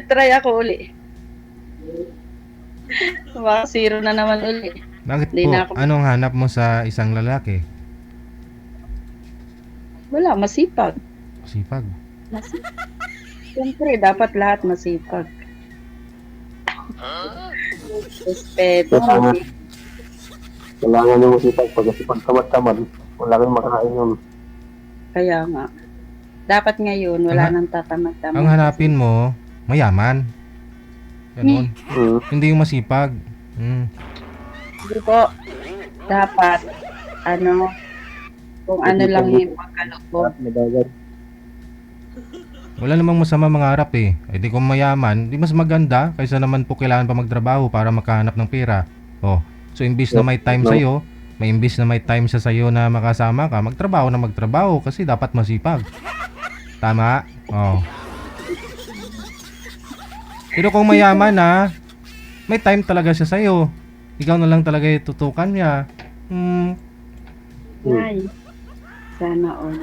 Try ako uli. Baka zero na naman uli. Bakit Hindi po? na ako, Anong hanap mo sa isang lalaki? wala, masipag. Sipag. Masipag. Siyempre, dapat lahat masipag. Respeto, Kailangan, masipag. kailangan yung masipag. Pag masipag tamad-tamad, wala kang makain yun. Kaya nga. Dapat ngayon, Ang, wala ha- nang ang tatamad-tamad kasi. hanapin mo, mayaman. Ganun. Ni, Hmm. Hindi yung masipag. Mm. hindi po. Dapat, ano, kung ano Masipag lang dito. yung pagkaloob. Lahat madagal. Wala namang masama mangarap eh. Eh di kung mayaman, di mas maganda kaysa naman po kailangan pa magtrabaho para makahanap ng pera. Oh. So imbis na may time No? sa'yo, may imbis na may time sa sa'yo na makasama ka, magtrabaho na magtrabaho kasi dapat masipag. Tama? Oh. Pero kung mayaman na, may time talaga siya sa'yo. Ikaw na lang talaga tutukan niya. Hmm, Hmm. Ay, sana all.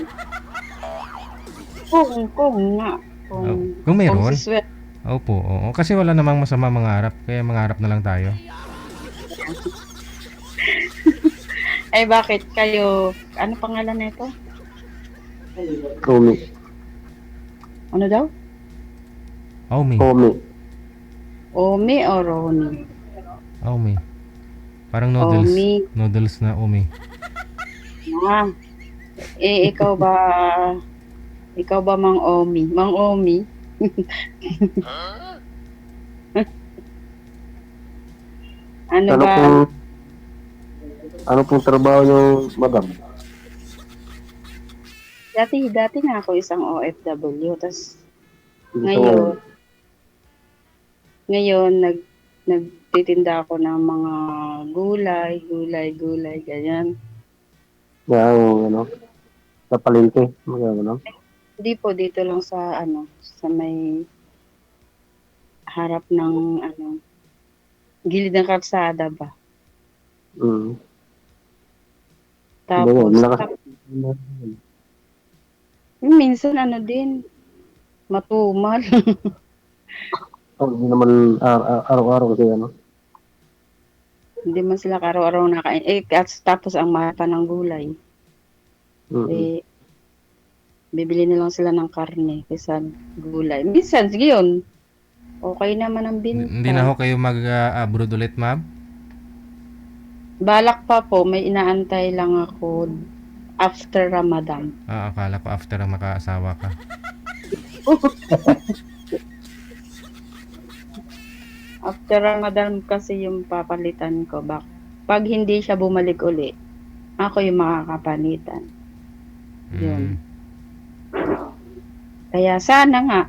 Kung nga. oh, Kung, kung kung meron. siswerte. Opo, oo. Kasi wala namang masama mangarap, kaya mangarap na lang tayo. Ay, bakit kayo, ano pangalan nito? Umi. Ano daw? Aumi, Umi. Omi o Roni? Aumi. Parang noodles. Omi. Noodles na umi. Ah, ikaw ba Mang Omi? Mang Omi? Ano Ano ba? pong, ano pong trabaho niyo, madam? Dati nga ako isang OFW. Tapos Dito ngayon. ngayon, nagtitinda ako ng mga gulay, ganyan. Yung, ano, sa palengke. Mga, ano. Hindi po dito lang sa ano, sa may harap ng ano, gilid ng kalsada ba. Hmm. Hindi nga, Tapos, malakas. minsan ano din, matumal. Oh, hindi naman araw-araw kasi, ano. Hindi man sila araw-araw nakain. Tapos ang mahal pa ng gulay. Mm-mm. Eh, bibili na lang sila ng karne kaysa gulay. Minsan, sige yun, okay naman ang Hindi binta. na ho kayo mag-abroad ulit, ma'am? Balak pa po, may inaantay lang ako after Ramadan. Ah, akala ko after ang makaasawa ka. After Ramadan kasi yung papalitan ko. Pag hindi siya bumalik uli, ako yung makakapalitan. Yun. Mm. Kaya sana nga,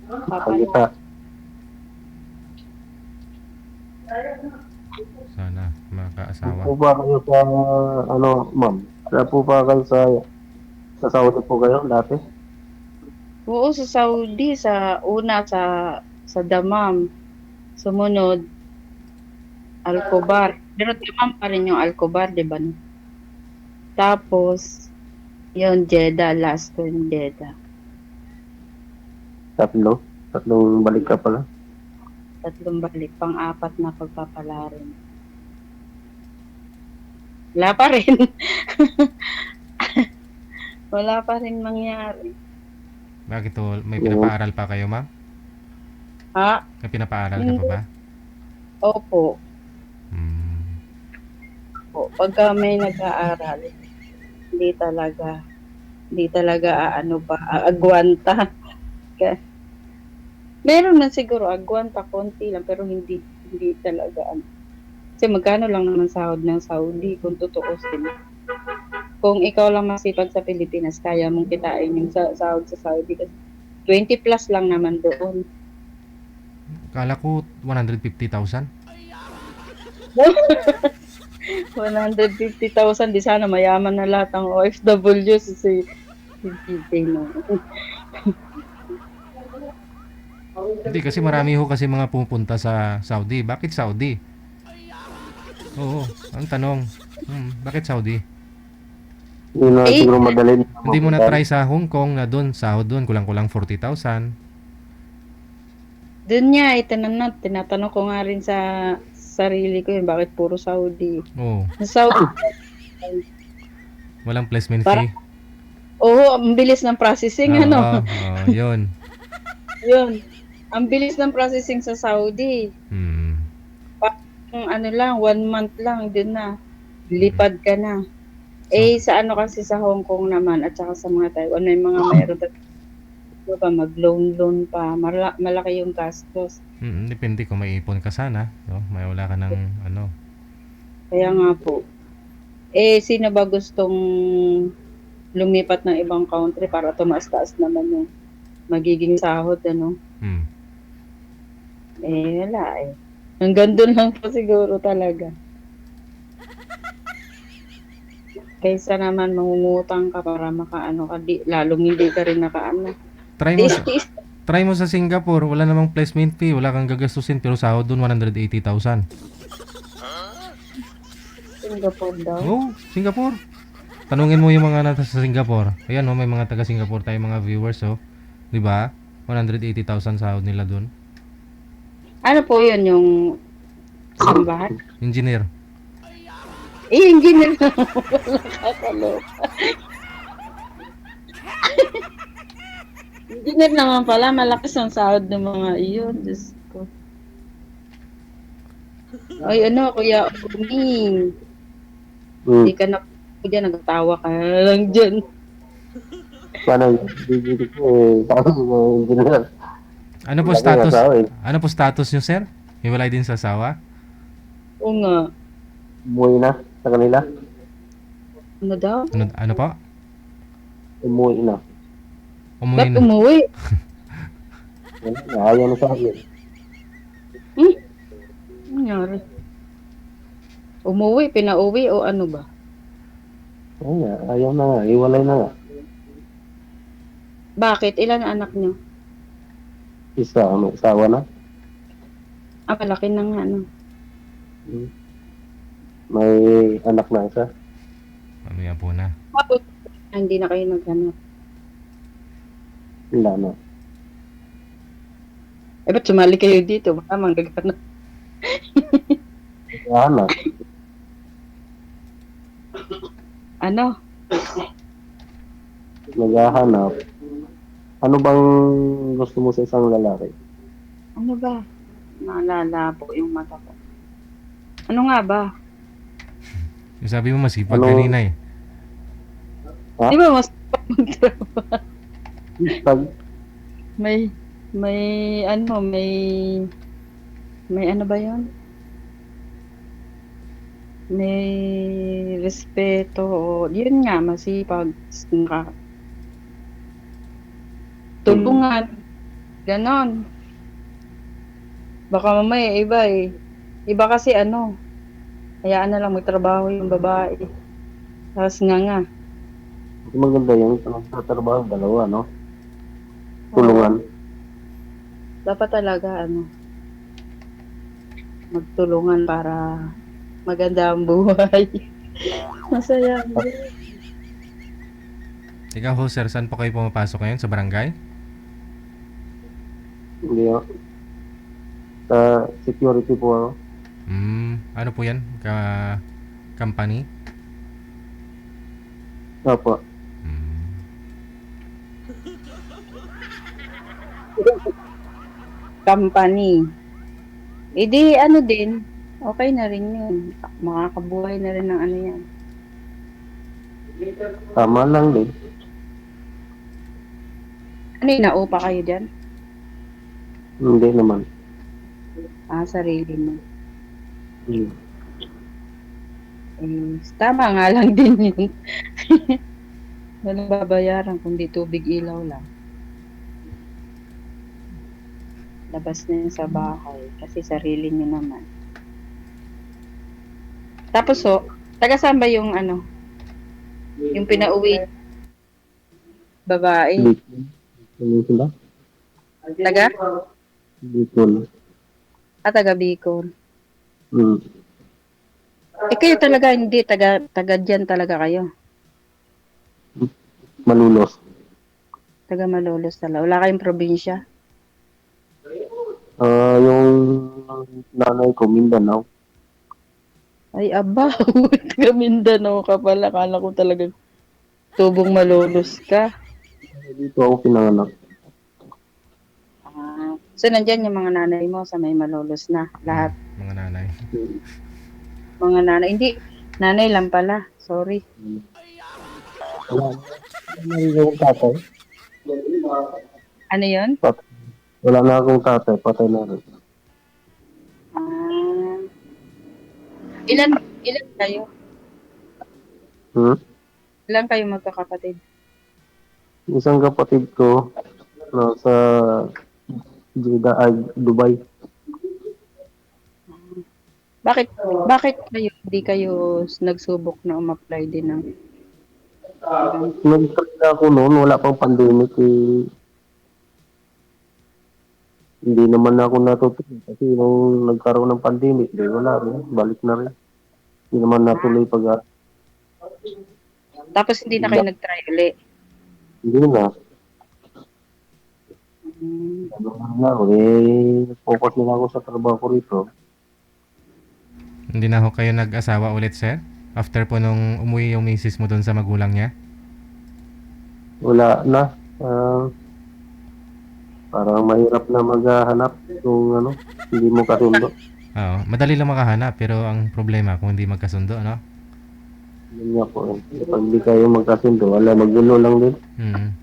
Pagkita. Sana makaasawa. Po ba kayo sa, ano, ma'am? Kaya po ba kayo sa Saudi po kayo dati? oo, sa Saudi, sa Damam, sumunod, Alcobar. Pero Damam pa rin yung Alcobar, di ba? Tapos, yun, Jeddah, last ko yung Jeddah. Tatlong balik ka pala. Tatlong balik, pang-apat na pagpapala rin. Wala pa rin. Wala pa rin mangyari. Bakit to? May Yung, pinapaaral pa kayo, ma'am? Ha? May pinapaaral ka pa Hindi. ba? Opo. Mm. Pagka may nag-aaral, hindi talaga, agwanta. Meron na siguro agwanta, konti lang, pero hindi talaga, Kasi magkano lang naman sahod ng Saudi, kung tutuusin. Kung ikaw lang masipag sa Pilipinas, kaya mong kitain yung sahod sa Saudi. Kasi 20 plus lang naman doon. Akala ko 150,000. 150,000, di sana mayaman na lahat ng OFW si DJ no. Hindi kasi marami ho kasi mga pupunta sa Saudi. Bakit Saudi? Oo, ang tanong. Bakit Saudi? yun na siguro Eh, madali Hindi mo na mapuntahan. try sa Hong Kong na doon, sahod doon, kulang-kulang 40,000. Doon niya, tinatanong ko nga rin sa sarili ko yun, bakit puro Saudi? Oo. Sa Saudi, Walang placement Para- fee. oo, ang bilis ng processing, Oo, ano? yun. Yun. Ang bilis ng processing sa Saudi. Hmm. Parang ano lang, 1 month lang, din na. Lipad ka na. So, Sa ano kasi sa Hong Kong naman at saka sa mga Taiwan, may mga mayroon pa mag-loan pa. Malaki yung gastos. depende kung may ipon ka sana, no? May wala ka ng ano. Kaya nga po. Sino ba gustong lumipat ng ibang country para tumaas-taas naman yung magiging sahod, ano? Hmm. Wala eh. Hanggang doon lang po siguro talaga. Kaysa naman mangungutang ka para makaano ka, lalong hindi ka rin nakaano. Try mo sa Tiis-tiis try mo sa Singapore, wala namang placement fee, wala kang gagastusin pero sahod doon 180,000. Singapore daw. Oh, Singapore. Tanungin mo yung mga nasa sa Singapore. Ayan, oh, may mga taga Singapore tayo mga viewers, oh. 'Di ba? 180,000 sahod nila doon. Ano po yun yung sambahan? Engineer. Engineer na nakakaloka. Engineer naman pala, malakas ang sahod ng mga iyon. Diyos ko. Ay, ano, Kuya Umi. Hindi ka na dyan, nagtawa ka lang dyan. Paano yung bibili ko tapos yung engineer. Ano po Laki status? nga tao eh. Ano po status niyo, sir? Hiwalay din sa asawa? Oo nga. Umuwi na sa kanila. Ano daw? Ano po? Umuwi na. Umuwi Ba't na. umuwi? Wala na, ayaw na sa akin. Ano nangyari? Umuwi, pinauwi o ano ba? Oo nga, ayaw na nga. Iwalay na nga. Bakit? Ilan ang anak niyo? Isa, may asawa na. Malaki na nga, ano. May anak na isa. Mamaya po na. Bakit? Hindi na kayo naghanap. Wala na. Ba't sumali kayo dito? Baka manggaghanap. Anak. Ano? Naghahanap. Ano bang gusto mo sa isang lalaki? Ano ba? Naalala po yung mata ko. Ano nga ba? Yung sabi mo masipag Ano? kanina eh. Ha? Di ba mas magtrabaho? Pag may ano, may ano ba yun? May respeto. Yun nga, masipag. Tulungan. Ganon. Baka mamaya iba eh. Iba kasi ano, hayaan na lang magtrabaho yung babae. Tapos nga. maganda yung nagtatrabaho dalawa, no? Tulungan. Dapat talaga ano, magtulungan para maganda ang buhay. Masaya ang buhay. Ikaw ho, sir, saan po kayo pumapasok ngayon? Sa barangay? Hindi ako. Sa security po ako. Ano po yan? Company? Opo. Company. Di ano din, okay na rin yun. Makakabuhay na rin ng ano yan. Tama lang din. Ano yun, naupa kayo dyan? Hindi naman. Sarili mo. Hmm. Tama nga lang din yun. Walang babayaran kundi tubig ilaw lang. Labas na yun sa bahay kasi sarili niyo naman. Tapos taga saan ba yung ano? Yung pinauwi? Babae. Bicol. Ano sila? Taga? Bicol. Taga Bicol. Hmm. Kayo talaga hindi, taga dyan talaga kayo. Malulos. Taga Malolos talaga. Wala kayong probinsya. nanay ko, Mindanao. Ay, aba, taga Mindanao ka pala. Kala ko talaga tubong malolos ka. Dito ako pinanganak. So, nandyan yung mga nanay mo sa may malolos na. Lahat. Mga nanay. Mga nanay. Hindi, nanay lang pala. Sorry. Wala na rin akong tatay. Ano yun? Wala na akong tatay, patay na rin. Ah, ilan kayo? Hmm? Ilan kayo magkakapatid? Isang kapatid ko nasa Jeddah, ay, Dubai. Bakit hindi kayo nagsubok na umapply din ng Nag-try na ako noon, wala pang pandemic. Hindi naman ako natutuloy kasi nung nagkaroon ng pandemic, wala rin, balik na rin. Hindi naman natuloy pag tapos hindi na kayo nag-try uli? hindi na. Hmm. Ano na ako, focus na ako sa trabaho ko rito. Hindi na ho kayo nag-asawa ulit, sir? After po nung umuwi yung misis mo doon sa magulang niya? Wala na. Parang mahirap na maghanap kung ano, hindi mo kasundo. Oo. Madali lang makahanap, pero ang problema kung hindi magkasundo, no? Yun nga po. Pag hindi kayo magkasundo, wala, magulo lang din.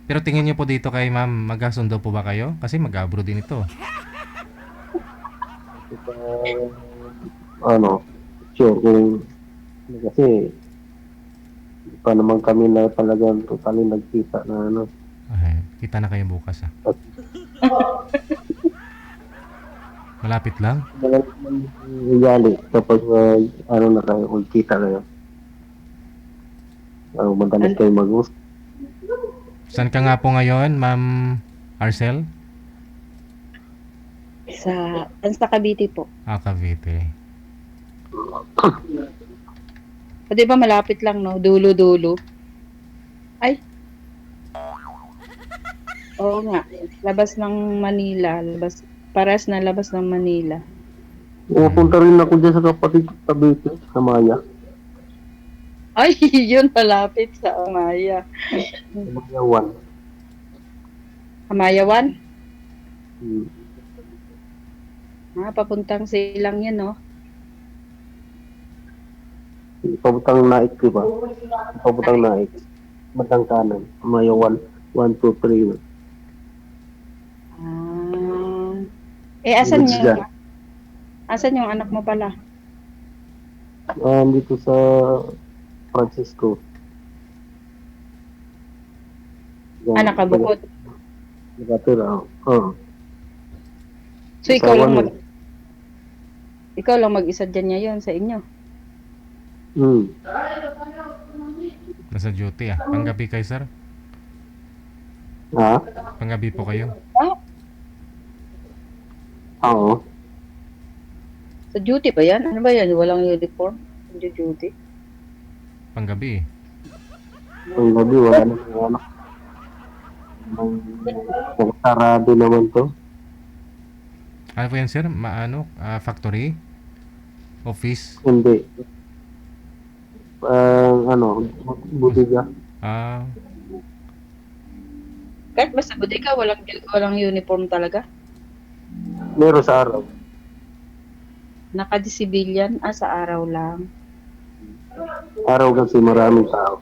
Pero tingin niyo po dito kay ma'am, magkasundo po ba kayo? Kasi mag-abroad din ito. Ano, sure kung kasi hindi pa naman kami na talagang totally nagkita na ano. Ay, kita na kayo bukas, ah. Malapit lang. Ugali kapag ano na kayo, magkita kayo. Madalas kayo mag-gusto. Saan ka nga po ngayon, ma'am Arcel? Sa Cavite po. Cavite. O, di ba malapit lang, no? Dulo-dulo. Ay. Oo nga. Labas ng Manila. Paras na labas ng Manila. Pupunta rin ako dyan sa kapatid ko sa Cavite, sa Maya. Ay, yun malapit sa Amaya. Maya 1. Amayawan? Hmm. Papuntang silang yan, no? Pabutang naik, di ba? Pabutang naik. Matang kanan. Maya 1. 1, 2, 3. Asan Village dyan. asan yung anak mo pala? Dito sa Francisco. Yan, Nakabukod. nakatira. So, ikaw Asawa lang niya. ikaw lang mag-isa dyan ngayon sa inyo. Nasa duty, ah. Panggabi kayo, sir? Ha? Panggabi po kayo? Oo. Sa duty ba yan? Ano ba yan? Walang uniform? Hindi duty? Panggabi, eh. Ang gabi, wala na mga anak. Sarado naman to. Ano po yan, sir? Factory? Office? Hindi. Budiga. Ah, Kahit basta bodega, walang uniform talaga. Meron sa araw. Naka-civilian, sa araw lang. Araw kasi maraming tao.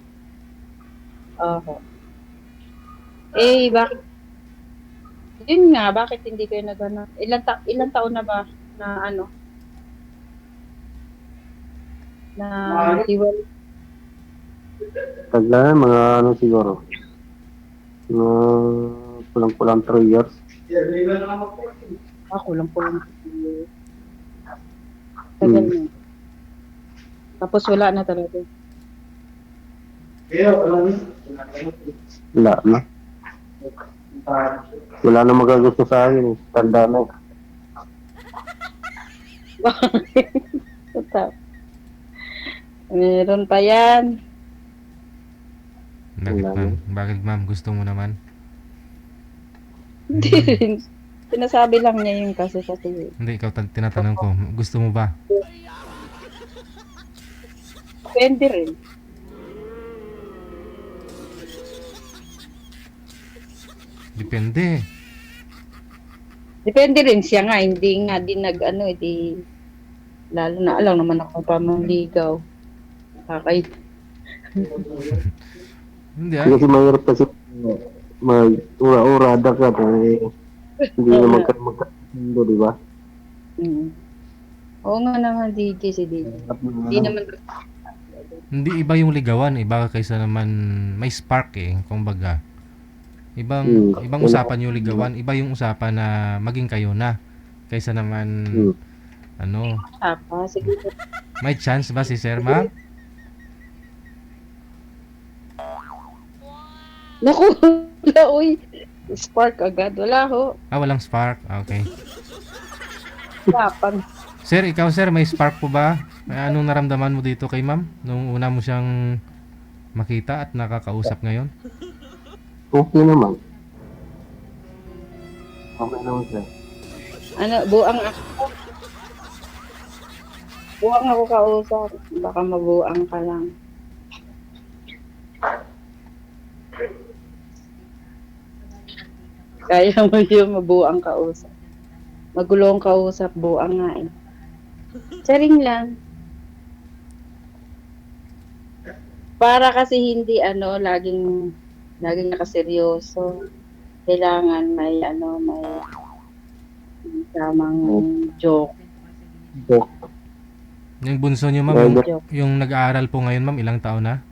Oo. Bakit? Yun nga, bakit hindi kayo naghanap? Ilang taon na ba na na iwal? Taglan, mga siguro. Mga pulang-pulang 3 years. Kulang. Tagal na. Tapos wala na talaga. Wala na. Wala na magagusto sa akin. Tanda na. Meron pa yan. bakit, ma'am? Bakit, ma'am? Gusto mo naman? Hindi rin. Sinasabi lang niya yung kasi. Hindi, ikaw tinatanong ko, gusto mo ba? Depende rin. Depende. Depende rin siya nga, hindi nga din nag-ano, di, lalo na alam naman ako pa manligaw. Kakay, Hindi Kasi mahirap kasi mag-ura-urada ka, eh, hindi naman kayo magkasundo, di ba? mm. Oo nga naman, DJ si DJ. Hindi Ano, naman, Hindi iba yung ligawan, iba kaysa naman may spark eh, kumbaga. Ibang yun usapan yung ligawan, iba yung usapan na maging kayo na. Kaysa naman hmm. ano, apa, siguro. may chance ba si Sir Ma'am? Naku, wala, uy. Spark agad. Wala ho. Walang spark. Okay. Lapan. Sir, ikaw sir, may spark po ba? Anong naramdaman mo dito kay Ma'am nung una mo siyang makita at nakakausap ngayon? Okay naman. Okay naman siya. Ano, buang ako. Buang ako kausap. Baka mabuang ka lang. Kaya mo yung mabuang kausap. Magulong kausap, buang nga eh. Charing lang. Para kasi hindi laging nakaseryoso. Kailangan may tamang joke. So, Yung bunso niyo Ma'am, Joke. yung nag-aaral po ngayon Ma'am, ilang taon na?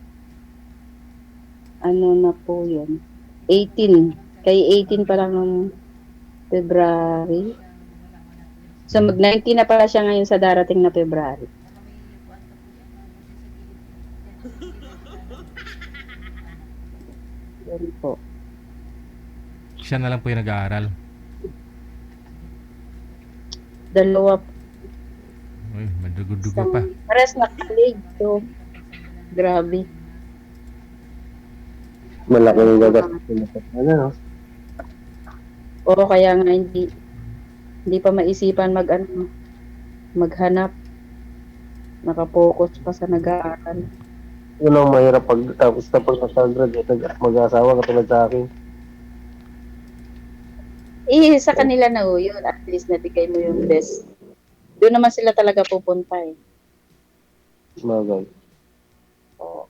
Ano na po yun? 18. Kay 18 pa lang ng February. So mag-19 na pala siya ngayon sa darating na February. Yun po. Siya na lang po yung nag-aaral. Dalawa po. Uy, madugo-dugo pa. Pares na college. So, grabe. malaki yung gagastos sa ano, no? O kaya nga hindi pa maisipan maghanap. Nakapokus pa sa nag-aaral. Yun ang mahirap tapos nasa-graduate, mag-asawa katulad sa akin. Sa kanila na yun. At least nabigay mo yung best. Doon naman sila talaga pupunta eh. Bagay. So,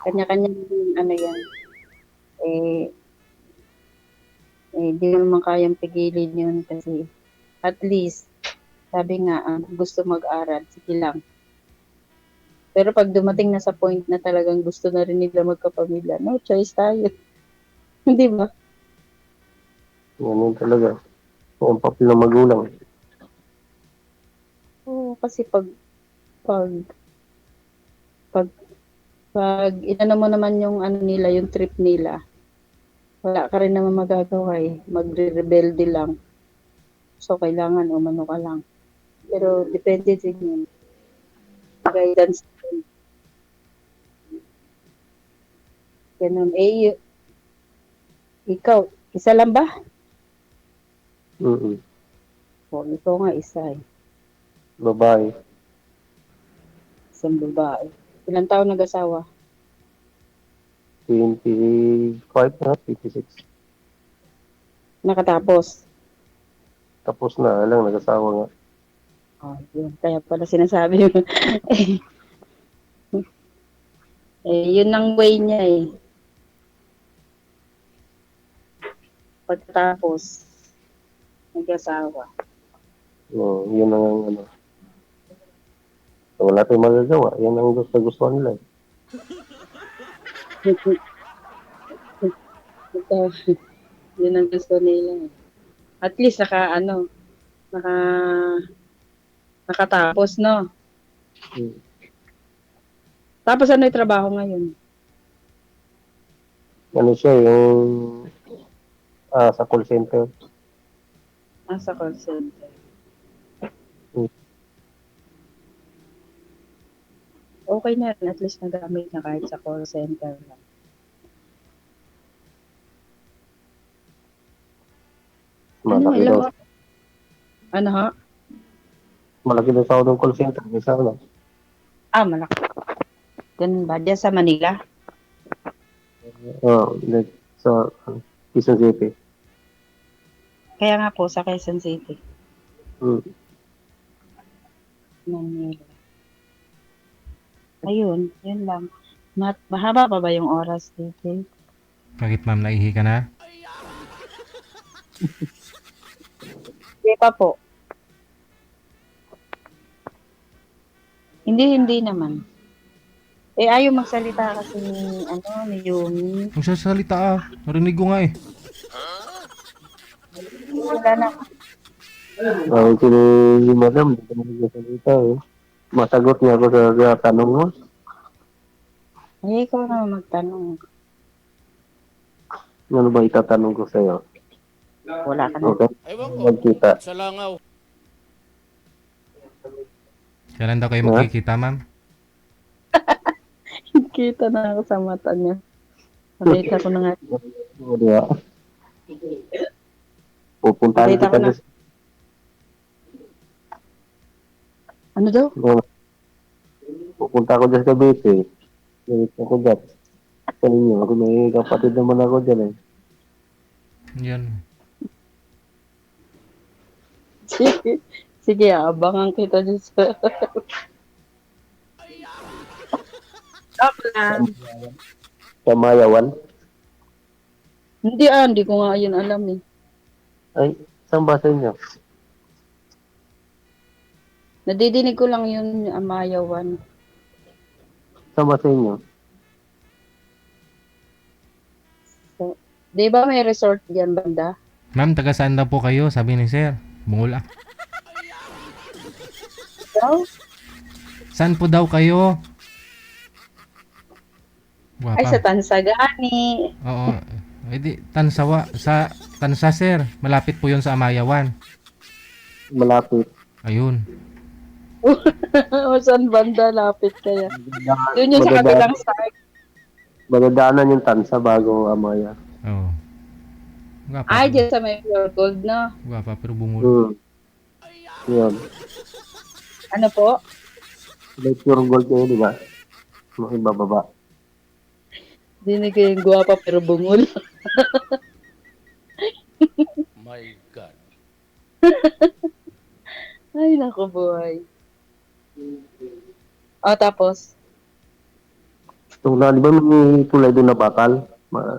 kanya-kanya yan. Di naman kayang pigilin yun kasi at least, sabi nga, gusto mag-aral, sige lang. Pero pag dumating na sa point na talagang gusto na rin nila magkapamilya, no choice tayo. Hindi ba? Yan yun talaga. Kung ang papel ng magulang. Oo, kasi pag, pag, pag inano mo naman yung nila, yung trip nila, wala ka rin naman magagawa eh. Magre-rebelde lang. So, kailangan umano ka lang. Pero, depende din yun. Guidance. Ganun. Ikaw, isa lang ba? O, ikaw nga isa eh. Babae. Isang babae. Ilang taon nag-asawa? 25 na, 26. Nakatapos. Tapos na lang, nag-asawa nga. Oh, yun. Kaya pala sinasabi mo. Yun ang way niya eh. Pagkatapos, nag-asawa. Yun ang ano. So, wala tayong magagawa. Yan ang gusto nila. Yun ang gusto nila. At least nakatapos, no? Tapos ano yung trabaho ngayon? Ano siya, yung sa call center. Sa call center. Okay na rin. At least nagamit na kahit sa call center lang. Malaki ilang daw. oras? Ano ha? Malaki daw sahod ng call center. Isa lang. Malaki. Ganun ba? Diyan sa Manila? Like, sa Quezon City. Kaya nga po, sa Quezon City. Hmm. Manila. Ayun, yun lang. Mahaba pa ba yung oras dito? Bakit ma'am, naihi ka na? Hindi pa po. Hindi naman. Ayaw magsalita kasi ni, ni Yumi. Magsasalita ah. Narinig ko nga eh. Wala na. Ang si Madam, hindi ko nagsasalita eh. Masagot niya ako sa tanong mo. Ikaw na magtanong. Ano ba itatanong ko sa'yo? Wala ka na. Okay? Ewan ko. Magkita. Sa langaw. Kailan daw kayo Ha? magkikita ma'am? Kita na ako sa mata niya. Nakita ko na nga. O, diba? Pupuntahan Nakita ko kita na. dyan. Ano daw? Pupunta ako dyan sa Cavite. Galit ako dyan. Sa inyo, ako may kapatid naman ako dyan eh. Yan. Sige. Sige, abangan kita dyan sa... Ako lang. Sa Mayawan. Hindi ko nga yun alam eh. Ay, saan ba sa inyo? Nadidinig ko lang yun, Amayawan. Saan ba sa inyo? So, di ba may resort dyan, banda? Ma'am, taga saan daw po kayo? Sabi ni sir. Bungol ah. Daw? Saan po daw kayo? Ay, sa Guwapa. Tansagani. Oo. Eh di, Tansawa. Sa Tansa sir. Malapit po yun sa Amayawan. Malapit. Ayun. O saan banda lapit kaya? Doon yung sa kabilang side. Madadaanan yung tansa bago Amaya. Oo. Guwapa. Ay, dyan sa may pure gold, no? Guwapa pero bungol. Yun. Ano po? May pure gold kayo, di ba? Makibababa. Dinig ko yung guwapa pero bungol. My God. Ay, naku buhay. Tapos? Itong di ba may tulay doon na bakal?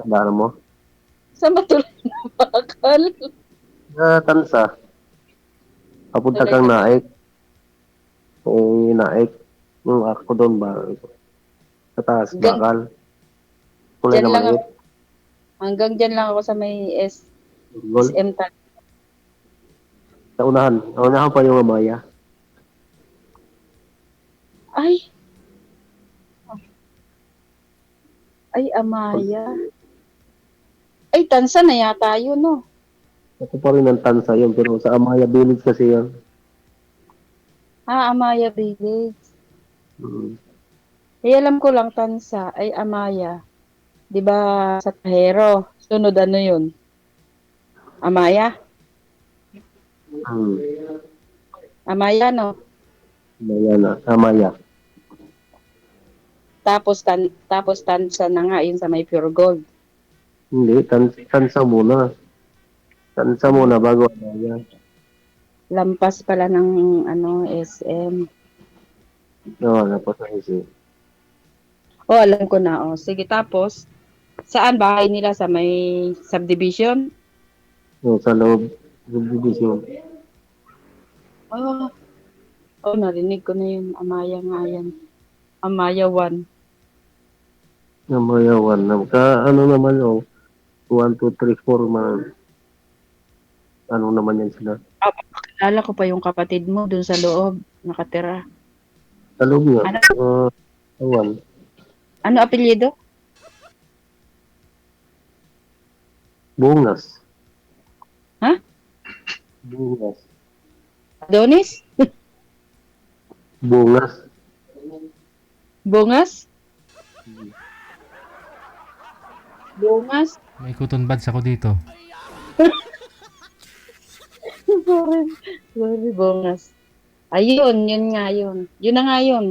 Daan mo? Saan ba tuloy na bakal? Sa tansa. Papunta Tulay kang na- naik. Yung naik. Yung ako doon ba? Sa taas, Hanggang- bakal. Tulay Diyan na lang maliit. Hanggang dyan lang ako sa may Gold. SM tag. Sa unahan. Sa unahan pa yung Amaya. Ay! Ay, Amaya. Ay, Tansa na yata yun, no? Ito pa rin ang tansa yun. Pero sa Amaya Village kasi yun. Amaya Village. Alam ko lang Tansa ay Amaya. 'Di ba sa Tahero? Sunod ano 'yun? Amaya? Amaya no. Amaya na. Amaya. Tapos Tansa na nga 'yun sa may Pure Gold. Hindi. Tansa muna. Tansa muna bago Amaya. Lampas pala ng SM. Oo, napos na isi. Alam ko na. Sige, tapos saan bahay nila sa may subdivision? Sa loob. Subdivision. Narinig ko na 'yun. Amaya nga 'yan. Amaya 1. Amaya 1. Ano naman 1, 2, 3, 4 man. Ano naman yan sila? Kilala ko pa yung kapatid mo dun sa loob, nakatira. Sa loob nga. Ano? Awan. Ano apelyido? Bungas. Ha? Bungas. Adonis? Bungas. Bungas? Bungas? May cotton buds ako dito. Sorry. Sorry, bongas. Ayun, yun nga yun. Yun na nga yun.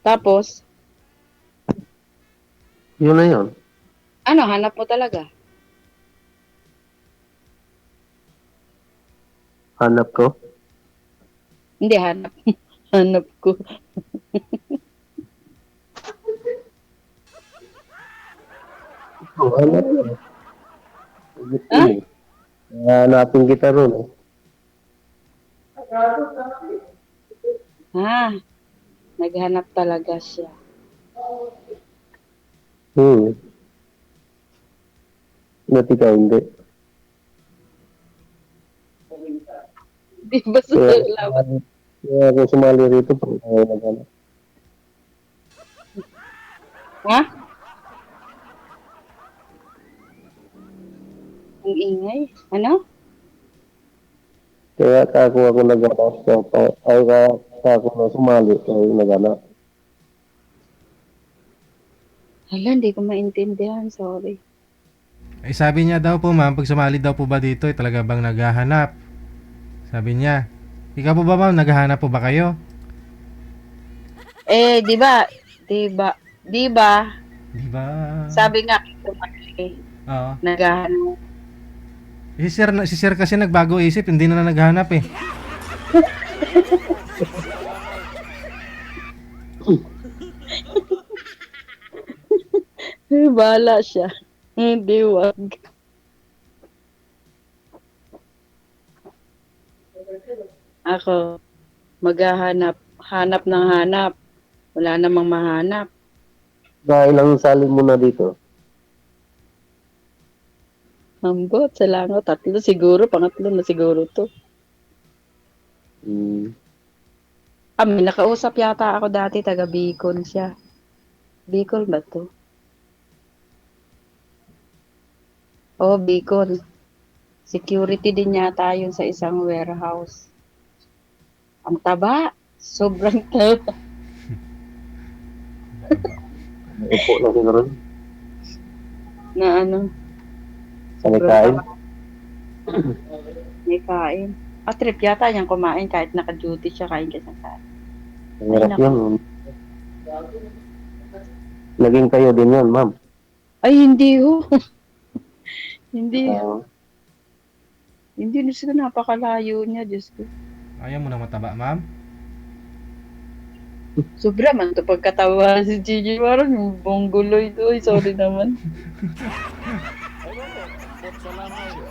Tapos, Yun na yun. ano, hanap mo talaga? Hanap ko. Hindi, hanap. Hanap ko. Oh, hanap ko. Ha? Hanapin kita ron. Ah, naghanap talaga siya. Ba't ikaw hindi? Di ba sa laban? Kaya ako sumali rito pag ako naghanap. Ha? Ang ingay. Ano? Kaya ako naghanap. Ay ako na sumali. Kaya naghanap. Hala, hindi ko maintindihan. Sorry. Eh, sabi niya daw po ma'am, pag sumali daw po ba dito, talaga bang naghahanap? Sabi niya. Ikaw po ba ma'am, naghahanap po ba kayo? Eh, di ba? Di ba? Di ba? Di ba? Sabi nga, Oo. naghahanap. Si sir kasi nagbago isip, hindi na naghahanap eh. Bahala siya. Hindi, wag. Ako, maghahanap. Hanap ng hanap. Wala namang mahanap. Dahil lang sali mo na dito. Ambot, salamat. Tatlo siguro. Pangatlo na siguro to. May nakausap yata ako dati. Taga Bicol siya. Bicol ba to? Oh, Bicol. Security din yata yun sa isang warehouse. Ang taba. Sobrang taba. Upo na siguro. Na ano, Sa may kain. may kain. Trip yata niyang kumain kahit naka-duty siya, kain ka siyang kain. Ang hirap Ay, yun. Naging kayo din yun, ma'am. Ay, hindi ho. Hindi. Hindi na sila, napakalayo niya, Diyos ko. Ayaw mo na mataba ma'am? Sobra man to pagkatawa si Gigi. Parang yung bongguloy to. Ay, sorry naman. Ewan ko, ba't sa langaw yun?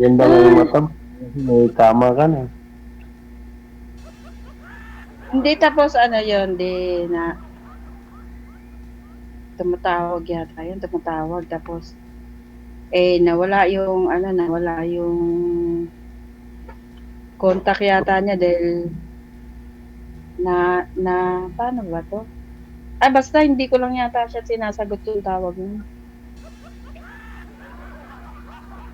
Yan ba yung matab? May tama ka na. Hindi, tapos ano yun, di na tumatawag yata yun, tumatawag. Tapos, nawala yung, nawala yung contact yata niya dahil paano ba to? Basta hindi ko lang yata siya sinasagot yung tawag niya.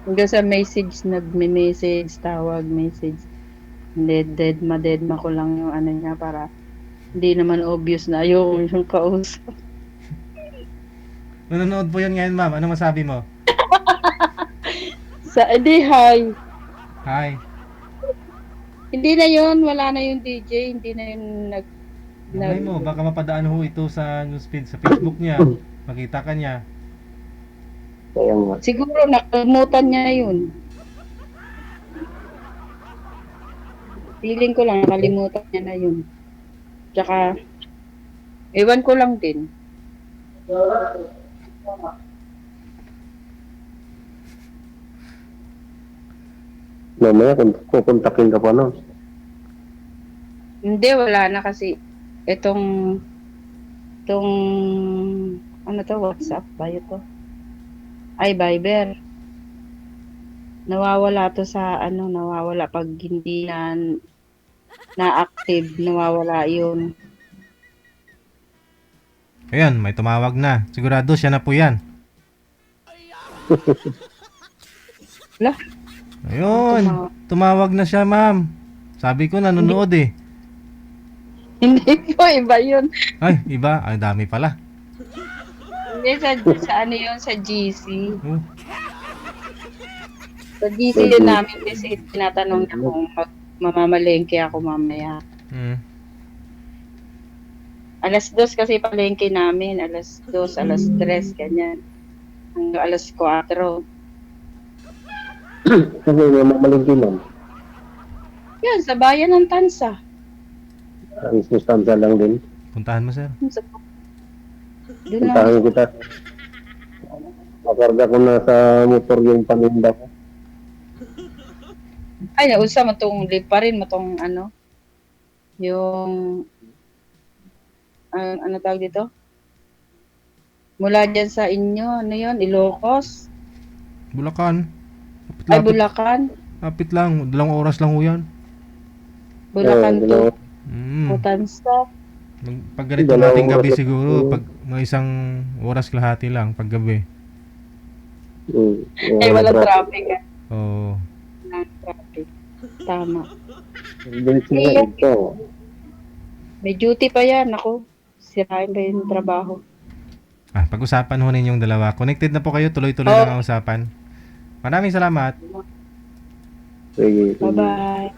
Hanggang sa message, nagme-message, tawag, message. Dead ma ko lang yung ano niya para hindi naman obvious na ayoko yung kausap. Nanonood po yun ngayon ma'am, ano masabi mo? Hi. Hi. Hindi na yun, wala na yung DJ, hindi na yun Malay mo, baka mapadaan ho ito sa newsfeed sa Facebook niya. Makita ka niya. Kaya nga. Siguro nakalimutan niya yun. Feeling ko lang nakalimutan niya na yun. Tsaka, ewan ko lang din. Mamaya kung kukontakin ka pa no. Hindi, wala na kasi itong ano to, WhatsApp ba ito? Ay, Viber. Nawawala to sa nawawala pag hindi na-active, nawawala yun. Ayan, may tumawag na. Sigurado siya na po yan. Wala. Ayun, tumawag na siya ma'am. Sabi ko nanonood eh. Hindi po, iba yun. Ay, iba. Ay, dami pala. Hindi, sa ano yun, sa GC. Oh, Sa GC yun namin kasi tinatanong niya kung mamamalengke ako mamaya. mm. Alas 2 kasi palengke namin. Alas 2, alas 3, ganyan. Hanggang alas 4. Kasi may mamalingki man. Yan, sa bayan ng Tansa. Ang sustansya lang din. Puntahan mo, sir. Doon lang. Puntahan kita. Makarga ko na sa motor yung paninda ko. Ay, nausa mo tong lipa rin mo tong ano. Yung ano tawag dito? Mula dyan sa inyo, ano yun? Ilocos? Bulacan. Ay, Bulacan? Lapit lang. 2 oras lang ho yan. Bulacan to Mm. Tansa. Pag ganito Dalawang nating gabi oras. siguro, pag mga 1 oras kalahati lang, pag gabi. Ay, walang traffic. Oo. Walang traffic. Tama. Bilis nga ito. May duty pa yan. Ako, sirain pa yung trabaho. Pag-usapan ho ninyong dalawa. Connected na po kayo, tuloy-tuloy Oh. lang ang usapan. Maraming salamat. Sige. Bye-bye.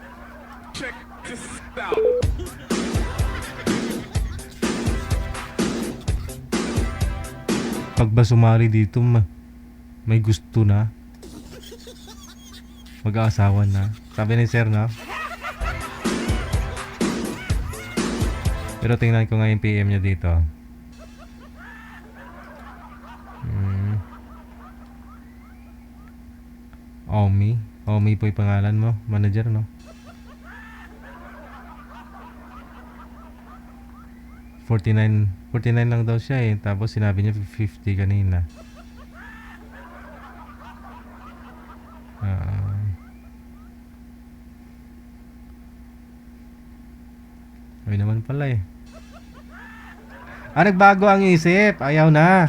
Pag ba sumali dito, may gusto na. Mag-aasawa na. Sabi ni sir, no? Pero tingnan ko nga yung PM niya dito. Omi. Omi po yung pangalan mo. Manager, no? 49 lang daw siya eh. Tapos sinabi niya 50 kanina. Ay naman pala eh. Nagbago ang isip. Ayaw na.